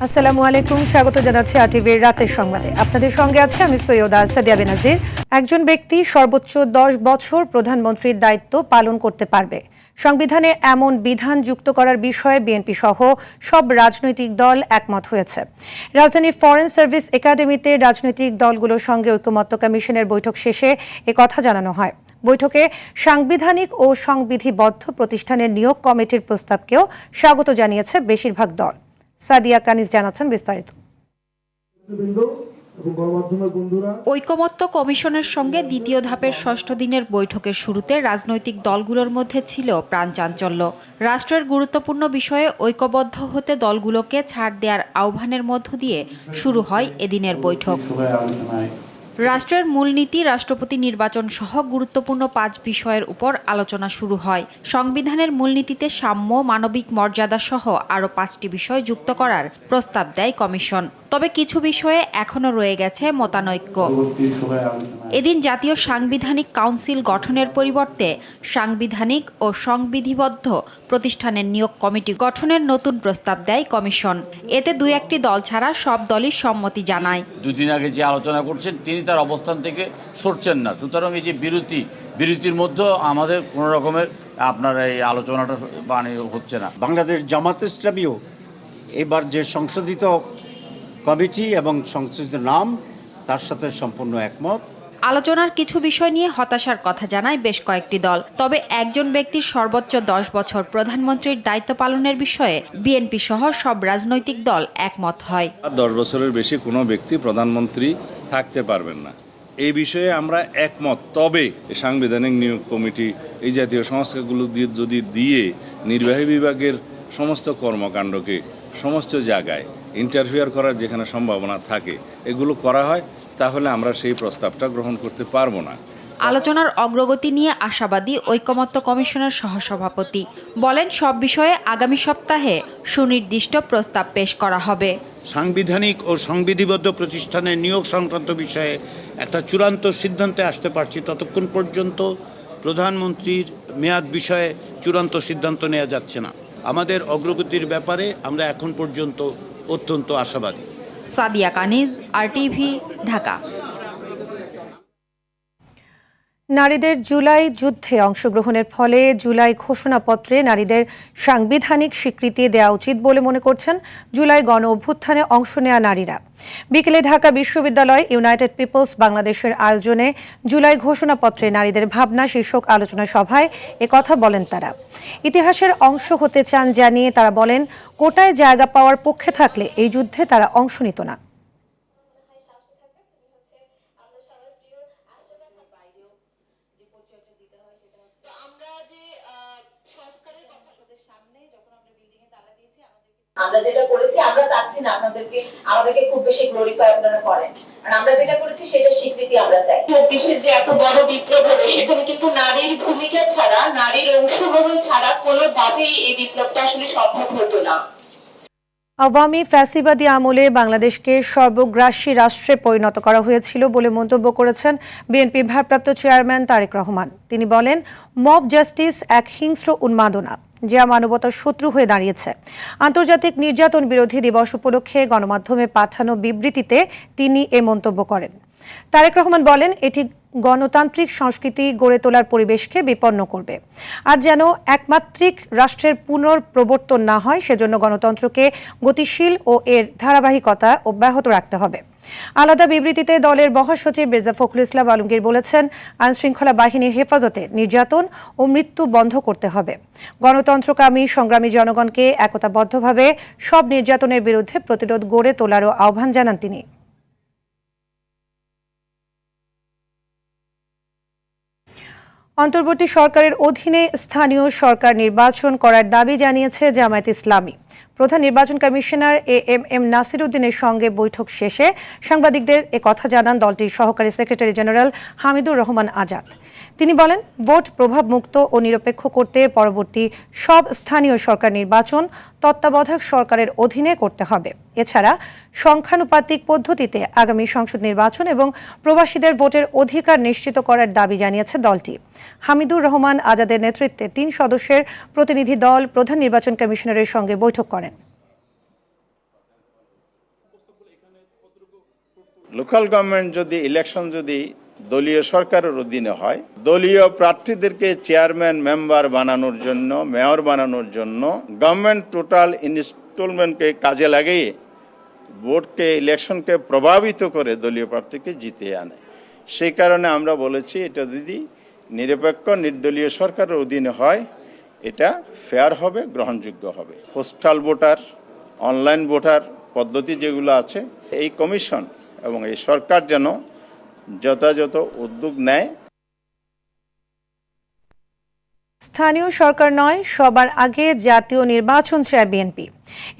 আসসালামু আলাইকুম, স্বাগত জানাচ্ছি আরটিভির রাতের সংবাদে। আপনাদের সঙ্গে আছে আমি সৈয়দা সাদিয়া বেনাজির। একজন ব্যক্তি সর্বোচ্চ 10 বছর প্রধানমন্ত্রীর দায়িত্ব পালন করতে পারবে। সংবিধানে এমন বিধান যুক্ত করার বিষয়ে বিএনপি সহ সব রাজনৈতিক দল একমত হয়েছে। রাজধানীর ফরেন সার্ভিস একাডেমিতে রাজনৈতিক দলগুলোর সঙ্গে ঐকমত্য কমিশনের বৈঠক শেষে কথা জানানো হয়। বৈঠকে সাংবিধানিক ও সংবিধিবদ্ধ প্রতিষ্ঠানের নিয়োগ কমিটির প্রস্তাবকেও স্বাগত জানিয়েছে বেশিরভাগ দল। সাদিয়া কানিজ জানাচ্ছেন বিস্তারিত। ঐকমত্য কমিশনের সঙ্গে দ্বিতীয় ধাপের ষষ্ঠ দিনের বৈঠকের শুরুতে রাজনৈতিক দলগুলোর মধ্যে ছিল প্রাণচাঞ্চল্য। রাষ্ট্রের গুরুত্বপূর্ণ বিষয়ে ঐক্যবদ্ধ হতে দলগুলোকে ছাড় দেওয়ার আহ্বানের মধ্য দিয়ে শুরু হয় এদিনের বৈঠক। রাষ্ট্রের মূলনীতি, রাষ্ট্রপতি নির্বাচন সহ গুরুত্বপূর্ণ 5 বিষয়ের উপর আলোচনা শুরু হয়। সংবিধানের মূলনীতিতে সাম্য, মানবিক মর্যাদা সহ আরও 5টি বিষয় যুক্ত করার প্রস্তাব দেয় কমিশন। তবে কিছু বিষয়ে এখনও রয়ে গেছে মতানৈক্য। এদিন জাতীয় সাংবিধানিক কাউন্সিল গঠনের পরিবর্তে সাংবিধানিক ও সংবিধিবদ্ধ প্রতিষ্ঠানের নিয়োগ কমিটি গঠনের নতুন প্রস্তাব দেয় কমিশন। এতে 2-1টি দল ছাড়া সব দলই সম্মতি জানায়। 2 দিন আগে যে আলোচনা করছেন তিনি তার অবস্থান থেকে সরছেন না। সুতরাং এই যে বিরতির মধ্যে আমাদের কোনো রকমের আপনার এই আলোচনাটা হচ্ছে না। বাংলাদেশ জামাত ইসলামীও এবার যে সংশোধিত কমিটি এবং সংশোধিত নাম তার সাথে সম্পূর্ণ একমত। আলোচনার কিছু বিষয় নিয়ে হতাশার কথা জানায় বেশ কয়েকটি দল। তবে একজন ব্যক্তির সর্বোচ্চ 10 বছর প্রধানমন্ত্রীর দায়িত্ব পালনের বিষয়ে বিএনপি সহ সব রাজনৈতিক দল একমত হয়। 10 বছরের বেশি কোনো ব্যক্তি প্রধানমন্ত্রী থাকতে পারবেন না, এই বিষয়ে আমরা একমত। তবে সাংবিধানিক নিয়োগ কমিটি এই জাতীয় সংস্কারগুলো যদি দিয়ে নির্বাহী বিভাগের সমস্ত কর্মকাণ্ডকে সমস্ত জায়গায় ইন্টারফেয়ার করার যেখানে সম্ভাবনা থাকে এগুলো করা হয়, তাহলে আমরা সেই প্রস্তাবটা গ্রহণ করতে পারবো না। আলোচনার অগ্রগতি নিয়ে আশাবাদী ঐকমত্য কমিশনের সহসভাপতি বলেন, সব বিষয়ে আগামী সপ্তাহে সুনির্দিষ্ট প্রস্তাব পেশ করা হবে। সাংবিধানিক ও সংবিধিবদ্ধ প্রতিষ্ঠানের নিয়োগ সংক্রান্ত বিষয়ে একটা চূড়ান্ত সিদ্ধান্তে আসতে পারছি। ততক্ষণ পর্যন্ত প্রধানমন্ত্রীর মেয়াদ বিষয়ে চূড়ান্ত সিদ্ধান্ত নেওয়া যাচ্ছে না। আমাদের অগ্রগতির ব্যাপারে আমরা এখন পর্যন্ত অত্যন্ত আশাবাদী। সাদিয়া কানিজ, আরটিভি, ঢাকা। নারীদের জুলাই যুদ্ধে অংশগ্রহণের ফলে জুলাই ঘোষণাপত্রে নারীদের সাংবিধানিক স্বীকৃতি দেওয়া উচিত বলে মনে করছেন জুলাই গণ অভ্যুত্থানে অংশ নেওয়া নারীরা। বিকেলে ঢাকা বিশ্ববিদ্যালয় ইউনাইটেড পিপলস বাংলাদেশের আয়োজনে জুলাই ঘোষণাপত্রে নারীদের ভাবনা শীর্ষক আলোচনা সভায় একথা বলেন তারা। ইতিহাসের অংশ হতে চান জানিয়ে তারা বলেন, কোটায় জায়গা পাওয়ার পক্ষে থাকলে এই যুদ্ধে তারা অংশ নিত না। আমরা যেটা করেছি, আমরা চাচ্ছি না আমাদেরকে খুব বেশি গ্লোরিফাই আপনারা করেন, আর আমরা যেটা করেছি সেটা স্বীকৃতি আমরা চাই। 24-এর যে এত বড় বিপ্লব হলো সেখানে কিন্তু নারীর ভূমিকা ছাড়া, নারীর অংশগ্রহণ ছাড়া কোনোভাবেই এই বিপ্লবটা আসলে সম্ভব হতো না। আওয়ামী ফ্যাসিবাদী আমলে বাংলাদেশকে সর্বগ্রাসী রাষ্ট্রে পরিণত করা হয়েছিল বলে মন্তব্য করেছেন বিএনপির ভারপ্রাপ্ত চেয়ারম্যান তারেক রহমান। তিনি বলেন, মব জাস্টিস এক হিংস্র উন্মাদনা যা মানবতার শত্রু হয়ে দাঁড়িয়েছে। আন্তর্জাতিক নির্যাতন বিরোধী দিবস উপলক্ষে গণমাধ্যমে পাঠানো বিবৃতিতে তিনি এ মন্তব্য করেন। তারেক রহমান বলেন, এটি গণতান্ত্রিক সংস্কৃতি গড়ে তোলার পরিবেশকে বিপন্ন করবে। আর যেন একমাত্রিক রাষ্ট্রের পুনর্প্রবর্তন না হয়, সেজন্য গণতন্ত্রকে গতিশীল ও এর ধারাবাহিকতা অব্যাহত রাখতে হবে। আলাদা বিবৃতিতে দলের মহাসচিব মির্জা ফখরুল ইসলাম আলমগীর বলেছেন, আইনশৃঙ্খলা বাহিনীর হেফাজতে নির্যাতন ও মৃত্যু বন্ধ করতে হবে। গণতন্ত্রকামী সংগ্রামী জনগণকে একতাবদ্ধভাবে সব নির্যাতনের বিরুদ্ধে প্রতিরোধ গড়ে তোলারও আহ্বান জানান তিনি। অন্তর্বর্তী সরকারের অধীনে স্থানীয় সরকার নির্বাচন করার দাবি জানিয়েছে জামায়াতে ইসলামী। প্রধান নির্বাচন কমিশনার এএমএম নাসির উদ্দিনের সঙ্গে বৈঠক শেষে সাংবাদিকদের একথা জানান দলটির সহকারী সেক্রেটারি জেনারেল হামিদুর রহমান আজাদ। তিনি বলেন, ভোট প্রভাবমুক্ত ও নিরপেক্ষ করতে পরবর্তী সব স্থানীয় সরকার নির্বাচন তত্ত্বাবধায়ক সরকারের অধীনে করতে হবে। এছাড়া সংখ্যানুপাতিক পদ্ধতিতে আগামী সংসদ নির্বাচন এবং প্রবাসীদের ভোটের অধিকার নিশ্চিত করার দাবি জানিয়েছে দলটি। হামিদুর রহমান আজাদের নেতৃত্বে 3 সদস্যের প্রতিনিধি দল প্রধান নির্বাচন কমিশনারের সঙ্গে বৈঠক করেন। লোকাল গভর্নমেন্ট যদি ইলেকশন যদি দলীয় সরকারের অধীনে হয়, দলীয় প্রার্থীদেরকে চেয়ারম্যান মেম্বার বানানোর জন্য, মেয়র বানানোর জন্য গভর্নমেন্ট টোটাল ইনস্টলমেন্টকে কাজে লাগিয়ে ভোটকে, ইলেকশনকে প্রভাবিত করে দলীয় প্রার্থীকে জিতিয়ে আনে। সেই কারণে আমরা বলেছি এটা যদি নিরপেক্ষ নির্দলীয় সরকারের অধীনে হয়, এটা ফেয়ার হবে, গ্রহণযোগ্য হবে। পোস্টাল ভোটার, অনলাইন ভোটার পদ্ধতি যেগুলো আছে, এই কমিশন এবং এই সরকার যেন যথাযথ উদ্যোগ নেয়। স্থানীয় সরকার নয়, সবার আগে জাতীয় নির্বাচন চায় বিএনপি।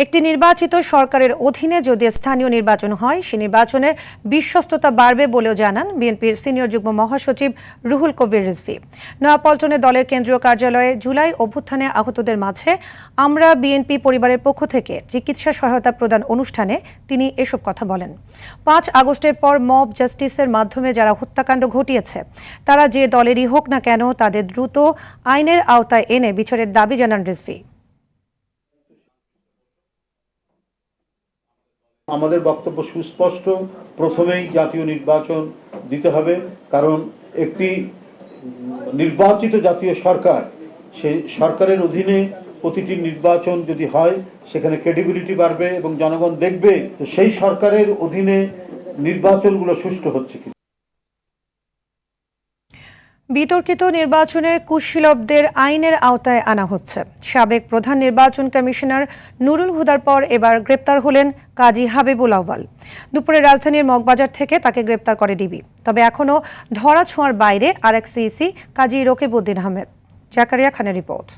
একটি নির্বাচিত সরকারের অধীনে যদি স্থানীয় নির্বাচন হয়, সে নির্বাচনের বিশ্বস্ততা বাড়বে বলেও জানান বিএনপির সিনিয়র যুগ্ম মহাসচিব রুহুল কবির রিজভী। নয়াপল্টনে দলের কেন্দ্রীয় কার্যালয়ে জুলাই অভ্যুত্থানে আহতদের মাঝে আমরা বিএনপি পরিবারের পক্ষ থেকে চিকিৎসা সহায়তা প্রদান অনুষ্ঠানে তিনি এসব কথা বলেন। 5 আগস্টের পর মব জাস্টিসের মাধ্যমে যারা হত্যাকাণ্ড ঘটিয়েছে, তারা যে দলেরই হোক না কেন, তাদের দ্রুত আইনের আওতায় এনে বিচারের দাবি জানান রিজভী। আমাদের বক্তব্য সুস্পষ্ট, প্রথমেই জাতীয় নির্বাচন দিতে হবে, কারণ একটি নির্বাচিত জাতীয় সরকার, সেই সরকারের অধীনে প্রতিটি নির্বাচন যদি হয়, সেখানে ক্রেডিবিলিটি বাড়বে এবং জনগণ দেখবে যে সেই সরকারের অধীনে নির্বাচনগুলো সুষ্ঠু হচ্ছে কি। বিতর্কিত নির্বাচনের কুশীলবদের আইনের আওতায় আনা হচ্ছে। সাবেক প্রধান নির্বাচন কমিশনার নুরুল হুদার পর এবার গ্রেপ্তার হলেন কাজী হাবিবুল আউয়াল। দুপুরে রাজধানীর মগবাজার থেকে তাকে গ্রেপ্তার করে ডিবি। তবে এখনও ধরাছোঁয়ার বাইরে আরেক সিইসি কাজী রকিবউদ্দিন আহমেদ। জাকারিয়া খানের রিপোর্ট।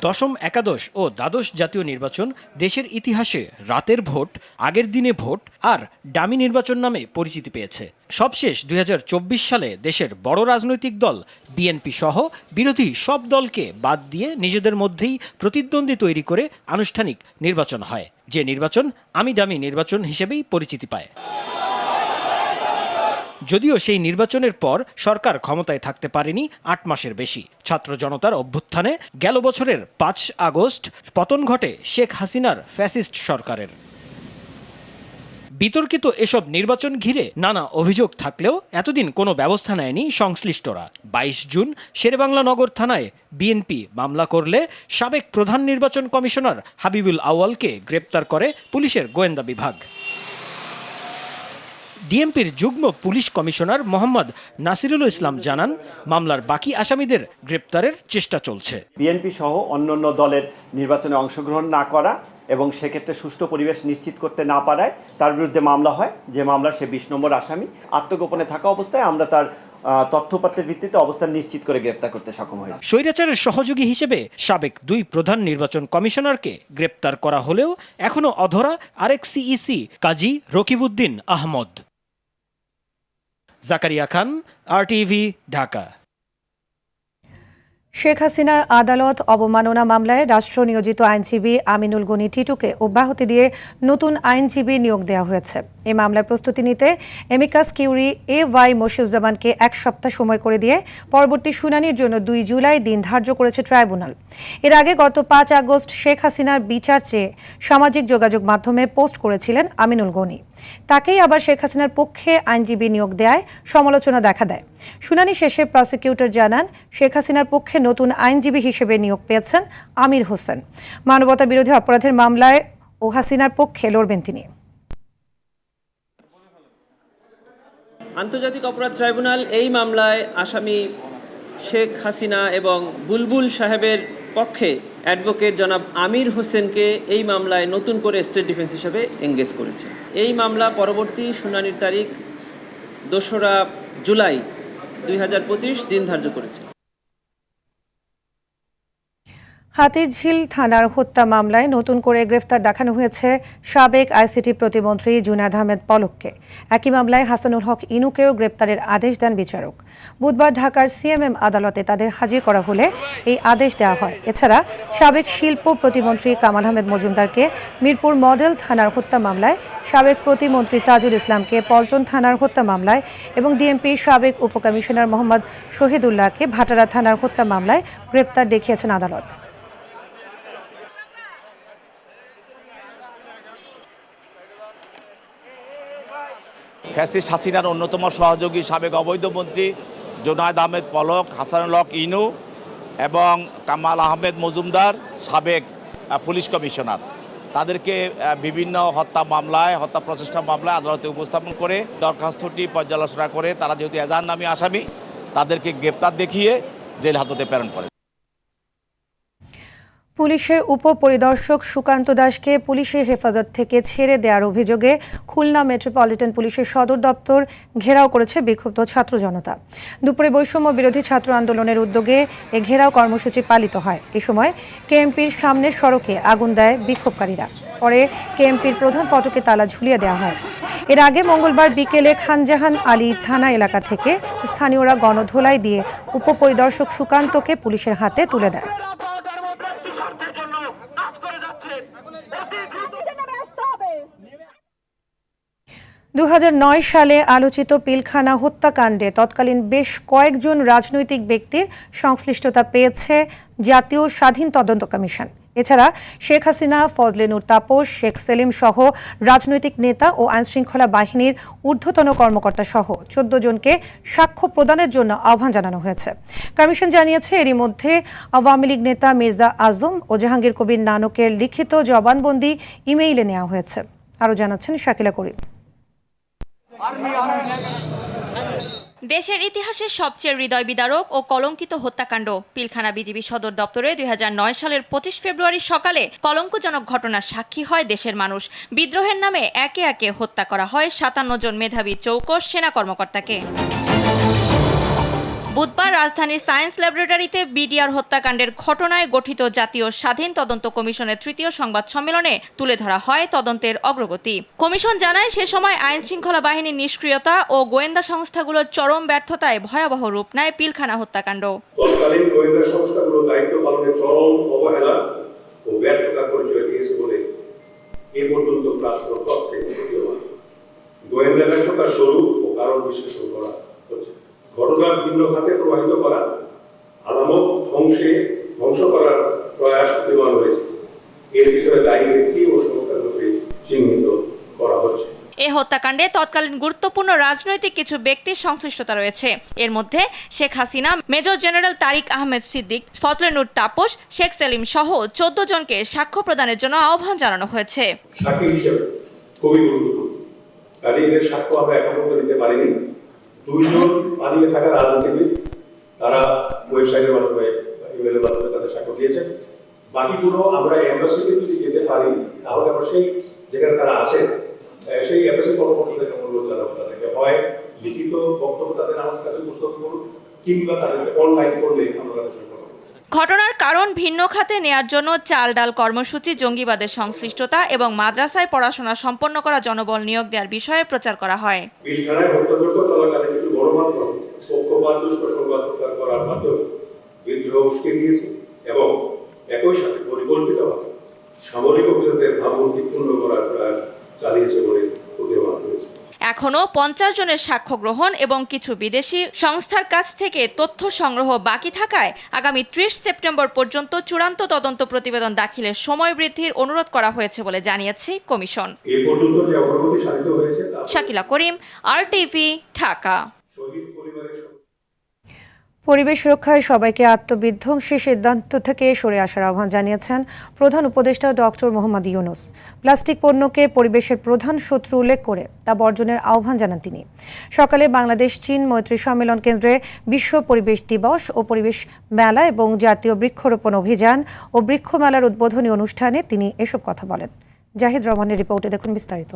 দশম, একাদশ ও দ্বাদশ জাতীয় নির্বাচন দেশের ইতিহাসে রাতের ভোট, আগের দিনে ভোট আর ডামি নির্বাচন নামে পরিচিতি পেয়েছে। সবশেষ 2024 সালে দেশের বড় রাজনৈতিক দল বিএনপি সহ বিরোধী সব দলকে বাদ দিয়ে নিজেদের মধ্যেই প্রতিদ্বন্দ্বী তৈরি করে আনুষ্ঠানিক নির্বাচন হয়, যে নির্বাচন আমি দামি নির্বাচন হিসেবেই পরিচিতি পায়। যদিও সেই নির্বাচনের পর সরকার ক্ষমতায় থাকতে পারেনি 8 মাসের বেশি। ছাত্র জনতার অভ্যুত্থানে গেল বছরের 5 আগস্ট পতন ঘটে শেখ হাসিনার ফ্যাসিস্ট সরকারের। বিতর্কিত এসব নির্বাচন ঘিরে নানা অভিযোগ থাকলেও এতদিন কোনো ব্যবস্থা নেয়নি সংশ্লিষ্টরা। 22 জুন শেরেবাংলা নগর থানায় বিএনপি মামলা করলে সাবেক প্রধান নির্বাচন কমিশনার হাবিবুল আউয়ালকে গ্রেপ্তার করে পুলিশের গোয়েন্দা বিভাগ। ডিএমপির যুগ্ম পুলিশ কমিশনার মোহাম্মদ নাসিরুল ইসলাম জানান, মামলার বাকি আসামিদের গ্রেপ্তারের চেষ্টা চলছে। বিএনপি সহ অন্যান্য দলের নির্বাচনে অংশগ্রহণ না করা এবং সেক্ষেত্রে সুষ্ঠু পরিবেশ নিশ্চিত করতে না পারায় তার বিরুদ্ধে মামলা হয়, যে মামলার সে 20 নম্বর আসামি। আত্মগোপনে থাকা অবস্থায় আমরা তার তথ্যপত্রের ভিত্তিতে অবস্থান নিশ্চিত করে গ্রেপ্তার করতে সক্ষম হয়েছে। স্বৈরাচারের সহযোগী হিসেবে সাবেক 2 প্রধান নির্বাচন কমিশনারকে গ্রেপ্তার করা হলেও এখনও অধরা আরেক সিইসি কাজী রকিবউদ্দিন আহমদ। জাকারিয়া খান, আরটিভি, ঢাকা। শেখ হাসিনার আদালত অবমাননা মামলায় রাষ্ট্র নিয়োজিত আইনজীবী আমিনুল গনি টিটুকে অব্যাহতি দিয়ে নতুন আইনজীবী নিয়োগ দেওয়া হয়েছে। এই মামলার প্রস্তুতি নিতে এমিকাস কিউরি AY মশিউজ্জামানকে 1 সপ্তাহ সময় করে দিয়ে পরবর্তী শুনানির জন্য 2 জুলাই দিন ধার্য করেছে ট্রাইব্যুনাল। এর আগে গত 5 আগস্ট শেখ হাসিনার বিচার চেয়ে সামাজিক যোগাযোগ মাধ্যমে পোস্ট করেছিলেন আমিনুল গনি। তাকেই আবার শেখ হাসিনার পক্ষে আইনজীবী নিয়োগ দেয় সমালোচনা দেখা দেয়। শুনানি শেষে প্রসিকিউটর জানান, শেখ হাসিনার পক্ষে নতুন আইনজীবী হিসেবে নিয়োগ পেয়েছেন আমির হোসেন। মানবতা বিরোধী অপরাধের মামলায় ও হাসিনার পক্ষে লড়বেন তিনি। আন্তর্জাতিক অপরাধ ট্রাইব্যুনাল এই মামলায় আসামি শেখ হাসিনা এবং বুলবুল সাহেবের পক্ষে অ্যাডভোকেট জনাব আমির হোসেনকে এই মামলায় নতুন করে স্টেট ডিফেন্স হিসেবে এঙ্গেজ করেছে। এই মামলা পরবর্তী শুনানির তারিখ 2রা জুলাই 2025 দিন ধার্য করেছে। হাতিরঝিল থানার হত্যা মামলায় নতুন করে গ্রেফতার দেখানো হয়েছে সাবেক আইসিটি প্রতিমন্ত্রী জুনায়েদ আহমেদ পলককে। একই মামলায় হাসানুল হক ইনুকেও গ্রেপ্তারের আদেশ দেন বিচারক। বুধবার ঢাকার সিএমএম আদালতে তাদের হাজির করা হলে এই আদেশ দেওয়া হয়। এছাড়া সাবেক শিল্প প্রতিমন্ত্রী কামাল আহমেদ মজুমদারকে মিরপুর মডেল থানার হত্যা মামলায়, সাবেক প্রতিমন্ত্রী তাজুল ইসলামকে পল্টন থানার হত্যা মামলায় এবং ডিএমপি সাবেক উপকমিশনার মোহাম্মদ শহীদুল্লাহকে ভাটারা থানার হত্যা মামলায় গ্রেপ্তার দেখিয়েছেন আদালত। ফ্যাসিস্ট হাসিনার অন্যতম সহযোগী সাবেক অবৈধ মন্ত্রী জোনায়েদ আহমেদ পলক, হাসানুল হক ইনু এবং কামাল আহমেদ মজুমদার, সাবেক পুলিশ কমিশনার, তাদেরকে বিভিন্ন হত্যা প্রচেষ্টা মামলায় আদালতে উপস্থাপন করে দরখাস্তটি পর্যালোচনা করে তারা যেহেতু এজাহারনামী আসামি, তাদেরকে গ্রেপ্তার দেখিয়ে জেল হাজতে প্রেরণ করে। পুলিশের উপপরিদর্শক সুকান্ত দাসকে পুলিশের হেফাজত থেকে ছেড়ে দেওয়ার অভিযোগে খুলনা মেট্রোপলিটন পুলিশের সদর দপ্তর ঘেরাও করেছে বিক্ষুব্ধ ছাত্র জনতা। দুপুরে বৈষম্য বিরোধী ছাত্র আন্দোলনের উদ্যোগে এ ঘেরাও কর্মসূচি পালিত হয়। এ সময় কেএমপির সামনের সড়কে আগুন দেয় বিক্ষোভকারীরা। পরে কেএমপির প্রধান ফটকে তালা ঝুলিয়ে দেওয়া হয়। এর আগে মঙ্গলবার বিকেলে খানজাহান আলী থানা এলাকা থেকে স্থানীয়রা গণধোলাই দিয়ে উপপরিদর্শক সুকান্তকে পুলিশের হাতে তুলে দেয়। 2009 সালে আলোচিত পিলখানা হত্যাকাণ্ডে তৎকালীন বেশ কয়েকজন রাজনৈতিক ব্যক্তির সংশ্লিষ্টতা পেয়েছে জাতীয় স্বাধীন তদন্ত কমিশন। এছাড়া শেখ হাসিনা, ফজলে নূর তাপস, শেখ সেলিম সহ রাজনৈতিক নেতা ও আইনশৃঙ্খলা বাহিনীর ঊর্ধ্বতন কর্মকর্তা সহ 14 জনকে সাক্ষ্য প্রদানের জন্য আহ্বান জানানো হয়েছে। কমিশন জানিয়েছে, এরই মধ্যে আওয়ামী লীগ নেতা মির্জা আজম ও জাহাঙ্গীর কবির নানকের লিখিত জবানবন্দি ইমেইলে নেওয়া হয়েছে। আরও জানাচ্ছেন শাকিলা করিম। দেশের ইতিহাসে সবচেয়ে হৃদয় বিদারক ও কলঙ্কিত হত্যাকাণ্ড পিলখানা বিজিবি সদর দপ্তরে 2009 সালের 25 ফেব্রুয়ারি সকালে কলঙ্কজনক ঘটনার সাক্ষী হয় দেশের মানুষ। বিদ্রোহের নামে একে একে হত্যা করা হয় 57 জন মেধাবী চৌকস সেনা কর্মকর্তাকে। বুধবার রাজধানীর সায়েন্স ল্যাবরেটরিতে বিডিআর হত্যাকাণ্ডের ঘটনায় গঠিত জাতীয় স্বাধীন তদন্ত কমিশনের 3য় সংবাদ সম্মেলনে তুলে ধরা হয় তদন্তের অগ্রগতি। কমিশন জানায়, সে সময় আইন শৃঙ্খলা বাহিনীর নিষ্ক্রিয়তা ও গোয়েন্দা সংস্থাগুলোর চরম ব্যর্থতায় ভয়াবহ রূপ নেয় পিলখানা হত্যাকাণ্ড। তৎকালীন গোয়েন্দা সংস্থাগুলো দায়িত্ব পালনে চরম অবহেলা ও ব্যর্থতার পরিচয় দিয়েছে বলে এ পর্যন্ত প্রাপ্ত তথ্যে প্রতীয়মান। গোয়েন্দা ব্যর্থতার স্বরূপ ও কারণ বিশ্লেষণ করা হচ্ছে। ঘটনা ভিন্ন খাতে প্রবাহিত করা, আলামত ধ্বংস করার প্রয়াস বিমান হয়েছে। এর বিষয়ে দায়ী ব্যক্তি ও সংস্থাগুলোকে চিহ্নিত করা হচ্ছে। এই হত্যাকাণ্ডে তৎকালীন গুরুত্বপূর্ণ রাজনৈতিক কিছু ব্যক্তির সংশ্লিষ্টতা রয়েছে। এর মধ্যে শেখ হাসিনা, মেজর জেনারেল তারিক আহমেদ সিদ্দিক, ফজলে নূর তাপস, শেখ সেলিম সহ 14 জনকে সাক্ষ্য প্রদানের জন্য আহ্বান জানানো হয়েছে। সাক্ষী হিসেবে খুবই গুরুত্বপূর্ণ, কাজে এদের সাক্ষ্য আমরা এখন পর্যন্ত দিতে পারিনি। 2 জন পালিয়ে থাকা রাজনীতিবিদ, তারা ওয়েবসাইটের মাধ্যমে, ইমেলের মাধ্যমে তাদের সাক্ষ্য দিয়েছেন। বাকিগুলো আমরা এম্বাসিতে যদি যেতে পারি, তাহলে আমরা সেই যেখানে তারা আছে সেই এম্বাসি কর্মকর্তাদেরকে অনুরোধ জানাবো, তাদেরকে হয় লিখিত বক্তব্য তাদের আমাদের কাছে উপস্থাপন করুন, কিংবা তাদেরকে অনলাইন করলে আমরা তাদের সঙ্গে কথা বলবো। ঘটনার কারণ ভিন্ন খাতে নেয়ার জন্য চাল ডাল কর্মসূচি, জঙ্গিবাদের সংশ্লিষ্টতা এবং মাদ্রাসায় পড়াশোনা সম্পন্ন করা জনবল নিয়োগ দেওয়ার বিষয়ে প্রচার করা হয়। পিলখানায় হত্যাযজ্ঞ চলাকালে কিছু গণমাধ্যম পক্ষপাত দুষ্ট সংবাদ প্রচার করার মাধ্যমে বিদ্রোহ উস্কে দিয়েছে এবং একই সাথে পরিকল্পিতভাবে সামরিক অভিযানের ভাবমূর্তি পূর্ণ করার প্রয়াস চালিয়েছে বলে প্রতীয়মান হয়েছে। এখনও 50 জনের সাক্ষ্য গ্রহণ এবং কিছু বিদেশি সংস্থার কাছ থেকে তথ্য সংগ্রহ বাকি থাকায় আগামী 30 সেপ্টেম্বর পর্যন্ত চূড়ান্ত তদন্ত প্রতিবেদন দাখিলের সময় বৃদ্ধির অনুরোধ করা হয়েছে বলে জানিয়েছে কমিশন। এই পর্যন্ত যে অগ্রগতি সাধিত হয়েছে, শাকিলা করিম, আরটিভি, ঢাকা। পরিবেশ রক্ষায় সবাইকে আত্মবিধ্বংসী সিদ্ধান্ত থেকে সরে আসার আহ্বান জানিয়েছেন প্রধান উপদেষ্টা ডক্টর মোহাম্মদ ইউনূস। প্লাস্টিক পণ্যকে পরিবেশের প্রধান শত্রু উল্লেখ করে তা বর্জনের আহ্বান জানান তিনি। সকালে বাংলাদেশ চীন মৈত্রী সম্মেলন কেন্দ্রে বিশ্ব পরিবেশ দিবস ও পরিবেশ মেলা এবং জাতীয় বৃক্ষরোপণ অভিযান ও বৃক্ষ মেলার উদ্বোধনী অনুষ্ঠানে তিনি এসব কথা বলেন। জাহিদ রহমানের রিপোর্টে দেখুন বিস্তারিত।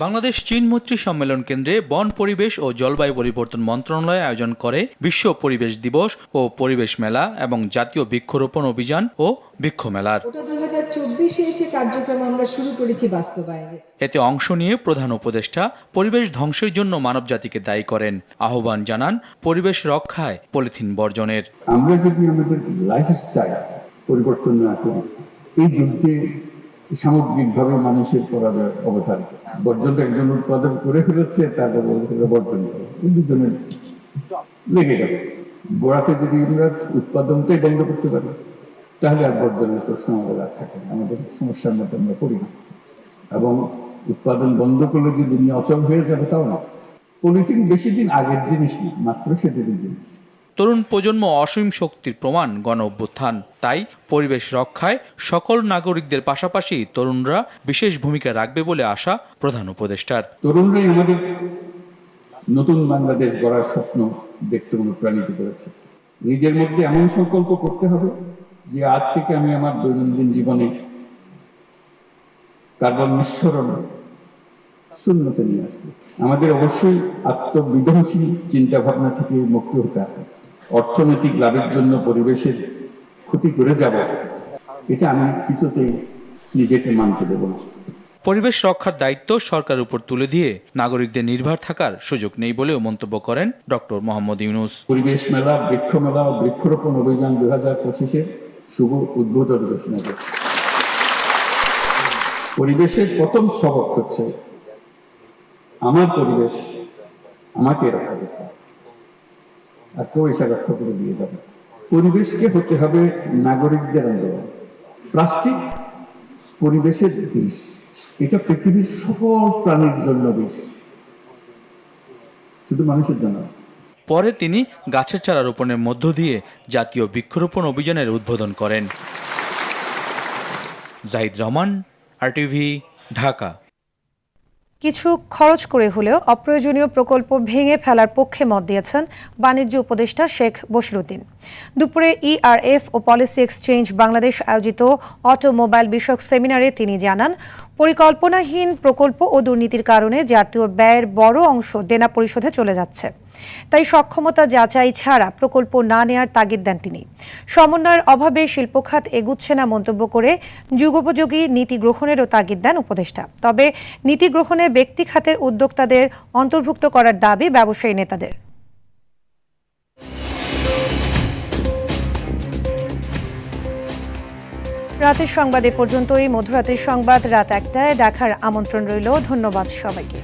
বাংলাদেশ চীন মৈত্রী সম্মেলন কেন্দ্রে বন, পরিবেশ ও জলবায়ু পরিবর্তন মন্ত্রণালয় আয়োজন করে বিশ্ব পরিবেশ দিবস ও পরিবেশ মেলা এবং জাতীয় বৃক্ষরোপণ অভিযান ও বৃক্ষ মেলার 2024-এ এসে কার্যক্রম আমরা শুরু করেছি বাস্তবায়নে। এতে অংশ নিয়ে প্রধান উপদেষ্টা পরিবেশ ধ্বংসের জন্য মানবজাতিকে দায়ী করেন। আহ্বান জানান পরিবেশ রক্ষায় পলিথিন বর্জনের। আমরা যদি আমাদের লাইফস্টাইল পরিবর্তন না করি, এই যুদ্ধে সামগ্রিকভাবে মানুষের করার অবদান। বর্জন একজন উৎপাদন করে ফেলেছে, তারপর বর্জন করে, দুজনের লেগে গেল। গোড়াতে যদি আমরা উৎপাদনটাই বন্ধ করতে পারি, তাহলে আর বর্জনের প্রশ্ন আমাদের আর থাকে না, আমাদের সমস্যার মধ্যে আমরা পড়ি না। এবং উৎপাদন বন্ধ করলে যে দুনিয়া অচল হয়ে যাবে তাও না। পলিথিন বেশি দিন আগের জিনিস না, মাত্র সেদিনের জিনিস। তরুণ প্রজন্ম অসীম শক্তির প্রমাণ গণ অভ্যুত্থান। তাই পরিবেশ রক্ষায় সকল নাগরিকদের পাশাপাশি তরুণরা বিশেষ ভূমিকা রাখবে বলে আশা প্রধান উপদেষ্টার। তরুণরাই আমাদের নতুন বাংলাদেশ গড়ার স্বপ্ন দেখতে অনুপ্রাণিত করেছে। নিজের মধ্যে এমন সংকল্প করতে হবে যে আজ থেকে আমি আমার দৈনন্দিন জীবনে কার্বন নিঃসরণ শূন্যতে নিয়ে আসবো। আমাদের অবশ্যই আত্মবিধ্বংসী চিন্তা ভাবনা থেকে মুক্ত হতে হবে। অর্থনৈতিক লাভের জন্য পরিবেশের ক্ষতি করে যাব, এটা আমি কিছুতেই নিজেকে মানতে দেব না। পরিবেশ রক্ষার দায়িত্ব সরকারের উপর তুলে দিয়ে নাগরিকদের নির্ভর থাকার সুযোগ নেই বলেও মন্তব্য করেন ডক্টর মোহাম্মদ ইউনূস। পরিবেশ মেলা, বৃক্ষ মেলা ও বৃক্ষরোপণ অভিযান 2025-এর শুভ উদ্বোধন ঘোষণা করছে। পরিবেশের প্রথম সবক হচ্ছে আমার পরিবেশ আমাকে রক্ষা করতে হবে, আর কেউ এসে রক্ষা করে দিয়ে যাবে। পরিবেশকে হতে হবে নাগরিকদের আন্দোলন। প্লাস্টিক পরিবেশের বিষ, এটা পৃথিবীর সকল প্রাণীর জন্য বিষ, শুধু মানুষের জন্য। পরে তিনি গাছের চারা রোপণের মধ্য দিয়ে জাতীয় বৃক্ষরোপণ অভিযানের উদ্বোধন করেন। জাহিদ রহমান, RTV, ঢাকা। কিছু খরচ করে হলেও অপ্রয়োজনীয় প্রকল্প ভেঙে ফেলার পক্ষে মত দিয়েছেন বাণিজ্য উপদেষ্টা শেখ বশিরউদ্দিন। দুপুরে ERF ও পলিসি এক্সচেঞ্জ বাংলাদেশ আয়োজিত অটোমোবাইল বিষয়ক সেমিনারে তিনি জানান, পরিকল্পনাহীন প্রকল্প ও দুর্নীতির কারণে জাতীয় ব্যয়ের বড় অংশ দেনা পরিশোধে চলে যাচ্ছে। তাই সক্ষমতা যাচাই ছাড়া প্রকল্প না নেয়ার তাগিদ দেন তিনি। সমন্বয়ের অভাবে শিল্পখাত এগুচ্ছে না মন্তব্য করে যুগোপযোগী নীতি গ্রহণেরও তাগিদ দেন উপদেষ্টা। তবে নীতি গ্রহণে ব্যক্তি খাতের উদ্যোক্তাদের অন্তর্ভুক্ত করার দাবি ব্যবসায়ী নেতাদের। রাতের সংবাদ এ পর্যন্তই। মধ্যরাতের সংবাদ রাত 1টায় দেখার আমন্ত্রণ রইল। ধন্যবাদ সবাইকে।